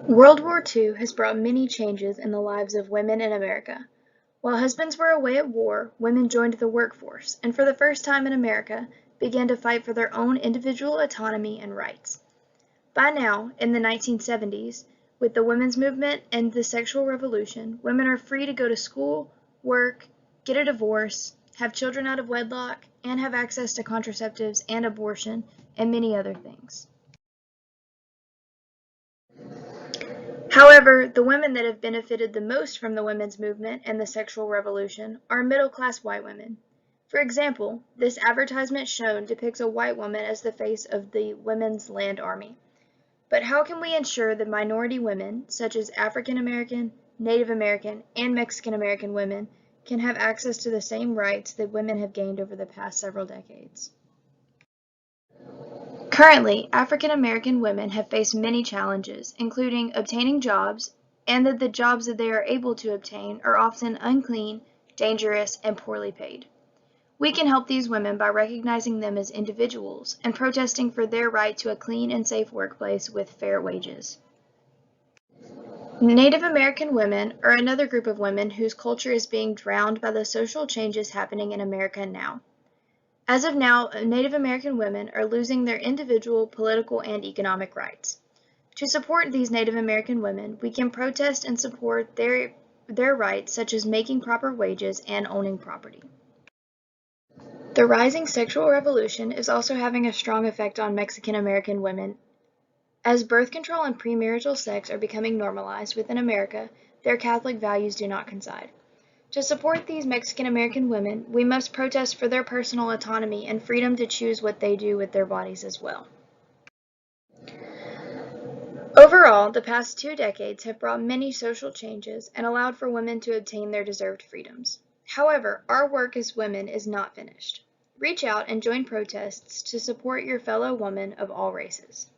World War II has brought many changes in the lives of women in America. While husbands were away at war, women joined the workforce and for the first time in America began to fight for their own individual autonomy and rights. By now, in the 1970s, with the women's movement and the sexual revolution, women are free to go to school, work, get a divorce, have children out of wedlock, and have access to contraceptives and abortion, and many other things. However, the women that have benefited the most from the women's movement and the sexual revolution are middle-class white women. For example, this advertisement shown depicts a white woman as the face of the Women's Land Army. But how can we ensure that minority women, such as African American, Native American, and Mexican American women, can have access to the same rights that women have gained over the past several decades? Currently, African American women have faced many challenges, including obtaining jobs, and that the jobs that they are able to obtain are often unclean, dangerous, and poorly paid. We can help these women by recognizing them as individuals and protesting for their right to a clean and safe workplace with fair wages. Native American women are another group of women whose culture is being drowned by the social changes happening in America now. As of now, Native American women are losing their individual political and economic rights. To support these Native American women, we can protest and support their rights, such as making proper wages and owning property. The rising sexual revolution is also having a strong effect on Mexican American women. As birth control and premarital sex are becoming normalized within America, their Catholic values do not coincide. To support these Mexican American women, we must protest for their personal autonomy and freedom to choose what they do with their bodies as well. Overall, the past 2 decades have brought many social changes and allowed for women to obtain their deserved freedoms. However, our work as women is not finished. Reach out and join protests to support your fellow women of all races.